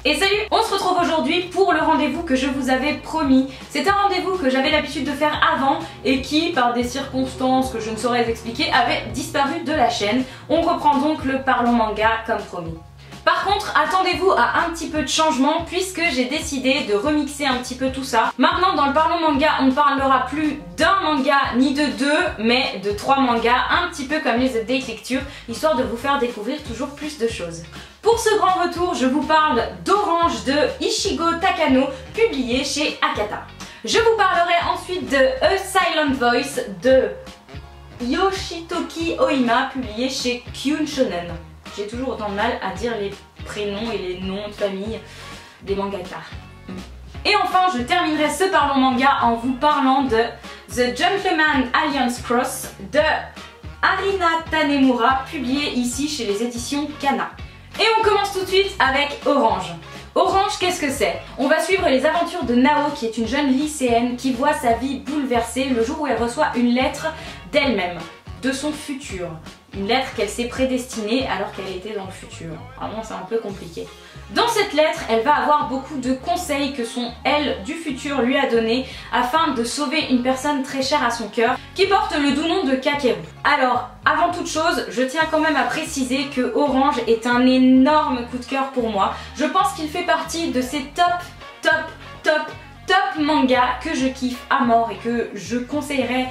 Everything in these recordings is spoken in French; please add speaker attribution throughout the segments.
Speaker 1: Et salut! On se retrouve aujourd'hui pour le rendez-vous que je vous avais promis. C'est un rendez-vous que j'avais l'habitude de faire avant et qui, par des circonstances que je ne saurais expliquer, avait disparu de la chaîne. On reprend donc le Parlons Manga comme promis. Par contre, attendez-vous à un petit peu de changement puisque j'ai décidé de remixer un petit peu tout ça. Maintenant, dans le Parlons Manga, on ne parlera plus d'un manga ni de deux, mais de 3 mangas, un petit peu comme les update lecture, histoire de vous faire découvrir toujours plus de choses. Pour ce grand retour, je vous parle d'Orange de Ichigo Takano, publié chez Akata. Je vous parlerai ensuite de A Silent Voice de Yoshitoki Oima, publié chez Kyun Shonen. J'ai toujours autant de mal à dire les prénoms et les noms de famille des mangaka. Et enfin, je terminerai ce Parlons Manga en vous parlant de The Gentleman Alliance Cross de Arina Tanemura, publié ici chez les éditions Kana. Et on commence tout de suite avec Orange. Orange, qu'est-ce que c'est? On va suivre les aventures de Nao, qui est une jeune lycéenne qui voit sa vie bouleversée le jour où elle reçoit une lettre d'elle-même, de son futur. Une lettre qu'elle s'est prédestinée alors qu'elle était dans le futur. Vraiment, c'est un peu compliqué. Dans cette lettre, elle va avoir beaucoup de conseils que son elle du futur lui a donné afin de sauver une personne très chère à son cœur qui porte le doux nom de Kakeru. Alors, avant toute chose, je tiens quand même à préciser que Orange est un énorme coup de cœur pour moi. Je pense qu'il fait partie de ces top mangas que je kiffe à mort et que je conseillerais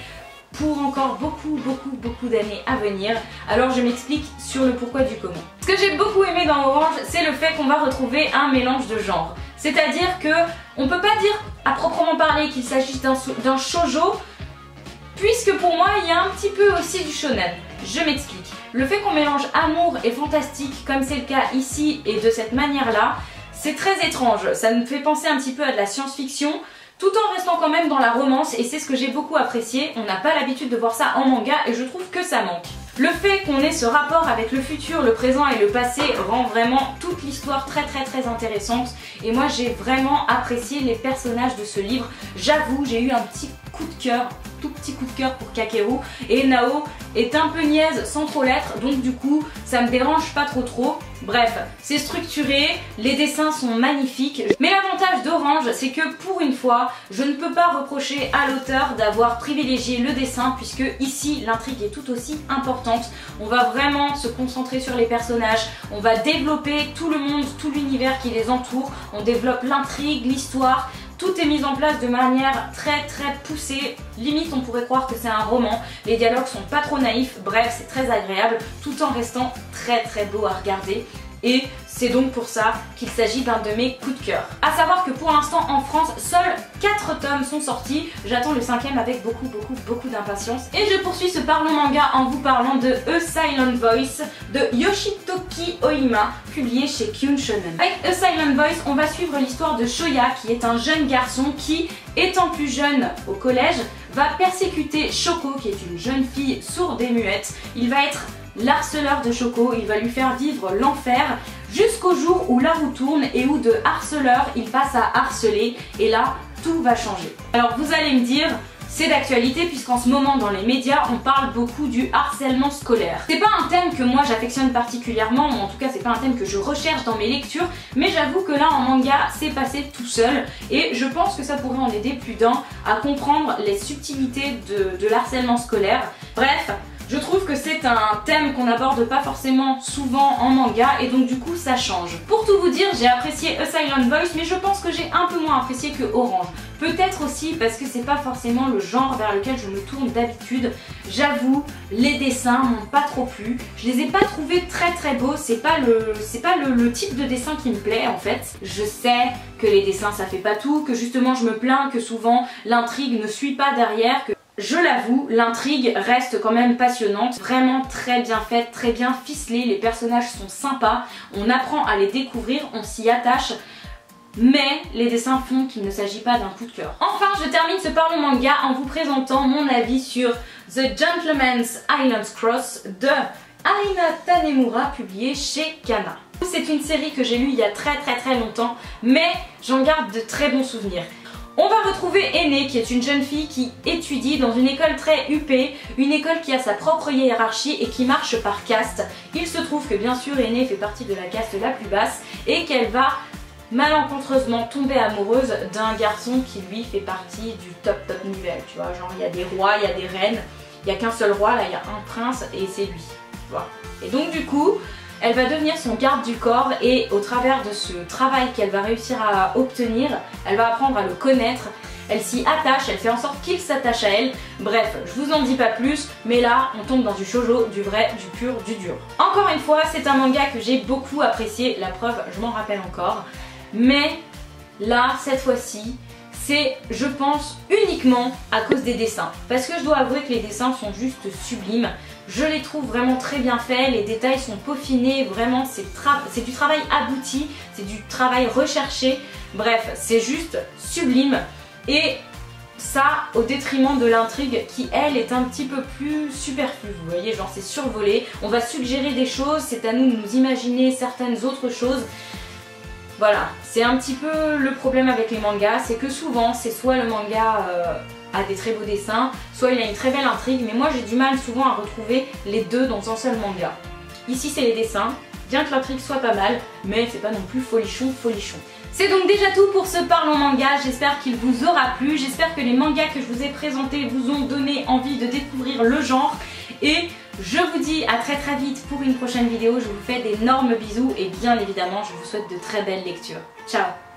Speaker 1: pour encore beaucoup d'années à venir. Alors je m'explique sur le pourquoi du comment. Ce que j'ai beaucoup aimé dans Orange, c'est le fait qu'on va retrouver un mélange de genres. C'est-à-dire que on peut pas dire à proprement parler qu'il s'agisse d'un shoujo, puisque pour moi il y a un petit peu aussi du shonen. Je m'explique. Le fait qu'on mélange amour et fantastique, comme c'est le cas ici et de cette manière-là, c'est très étrange. Ça me fait penser un petit peu à de la science-fiction, tout en restant quand même dans la romance, et c'est ce que j'ai beaucoup apprécié. On n'a pas l'habitude de voir ça en manga et je trouve que ça manque. Le fait qu'on ait ce rapport avec le futur, le présent et le passé rend vraiment toute l'histoire très intéressante, et moi j'ai vraiment apprécié les personnages de ce livre. J'avoue, j'ai eu un petit coup de cœur, tout petit coup de cœur pour Kakeru, et Nao est un peu niaise sans trop l'être, donc du coup ça me dérange pas trop. Bref, c'est structuré, les dessins sont magnifiques, mais l'avantage d'Orange, c'est que pour une fois, je ne peux pas reprocher à l'auteur d'avoir privilégié le dessin, puisque ici l'intrigue est tout aussi importante. On va vraiment se concentrer sur les personnages, on va développer tout le monde, tout l'univers qui les entoure, on développe l'intrigue, l'histoire. Tout est mis en place de manière très poussée, limite on pourrait croire que c'est un roman, les dialogues sont pas trop naïfs, bref c'est très agréable tout en restant très beau à regarder. Et c'est donc pour ça qu'il s'agit d'un de mes coups de cœur. A savoir que pour l'instant en France, seuls 4 tomes sont sortis. J'attends le 5e avec beaucoup d'impatience. Et je poursuis ce Parlons Manga en vous parlant de A Silent Voice de Yoshitoki Oima, publié chez Kyun Shonen. Avec A Silent Voice, on va suivre l'histoire de Shoya, qui est un jeune garçon qui, étant plus jeune au collège, va persécuter Shoko, qui est une jeune fille sourde et muette. Il va être l'harceleur de Shoko, il va lui faire vivre l'enfer jusqu'au jour où la roue tourne et où de harceleur il passe à harceler, et là tout va changer. Alors vous allez me dire, c'est d'actualité puisqu'en ce moment dans les médias on parle beaucoup du harcèlement scolaire. C'est pas un thème que moi j'affectionne particulièrement, ou en tout cas c'est pas un thème que je recherche dans mes lectures, mais j'avoue que là en manga c'est passé tout seul et je pense que ça pourrait en aider plus d'un à comprendre les subtilités de l'harcèlement scolaire. Bref, je trouve que c'est un thème qu'on n'aborde pas forcément souvent en manga et donc du coup ça change. Pour tout vous dire, j'ai apprécié A Silent Voice, mais je pense que j'ai un peu moins apprécié que Orange. Peut-être aussi parce que c'est pas forcément le genre vers lequel je me tourne d'habitude. J'avoue, les dessins m'ont pas trop plu. Je les ai pas trouvés très beaux, c'est pas le type de dessin qui me plaît en fait. Je sais que les dessins ça fait pas tout, que justement je me plains que souvent l'intrigue ne suit pas derrière, que je l'avoue, l'intrigue reste quand même passionnante, vraiment très bien faite, très bien ficelée, les personnages sont sympas, on apprend à les découvrir, on s'y attache, mais les dessins font qu'il ne s'agit pas d'un coup de cœur. Enfin, je termine ce Parlons Manga en vous présentant mon avis sur The Gentleman's Island Cross de Arina Tanemura, publié chez Kana. C'est une série que j'ai lue il y a très longtemps, mais j'en garde de très bons souvenirs. On va retrouver Aînée, qui est une jeune fille qui étudie dans une école très huppée, une école qui a sa propre hiérarchie et qui marche par caste. Il se trouve que bien sûr Aînée fait partie de la caste la plus basse et qu'elle va malencontreusement tomber amoureuse d'un garçon qui lui fait partie du top niveau, tu vois, genre il y a des rois, il y a des reines, il n'y a qu'un seul roi, là il y a un prince et c'est lui, tu vois. Et donc du coup, elle va devenir son garde du corps et au travers de ce travail qu'elle va réussir à obtenir, elle va apprendre à le connaître, elle s'y attache, elle fait en sorte qu'il s'attache à elle. Bref, je vous en dis pas plus, mais là on tombe dans du shoujo, du vrai, du pur, du dur. Encore une fois, c'est un manga que j'ai beaucoup apprécié, la preuve, je m'en rappelle encore. Mais là, cette fois-ci, c'est, je pense, uniquement à cause des dessins. Parce que je dois avouer que les dessins sont juste sublimes. Je les trouve vraiment très bien faits, les détails sont peaufinés, vraiment c'est du travail abouti, c'est du travail recherché. Bref, c'est juste sublime. Et ça au détriment de l'intrigue qui, elle, est un petit peu plus superflue. Vous voyez, genre c'est survolé. On va suggérer des choses, c'est à nous de nous imaginer certaines autres choses. Voilà, c'est un petit peu le problème avec les mangas, c'est que souvent c'est soit le manga a des très beaux dessins, soit il a une très belle intrigue, mais moi j'ai du mal souvent à retrouver les deux dans un seul manga. Ici c'est les dessins, bien que l'intrigue soit pas mal, mais c'est pas non plus folichon. C'est donc déjà tout pour ce Parlons Manga, j'espère qu'il vous aura plu, j'espère que les mangas que je vous ai présentés vous ont donné envie de découvrir le genre, et je vous dis à très vite pour une prochaine vidéo, je vous fais d'énormes bisous et bien évidemment je vous souhaite de très belles lectures. Ciao!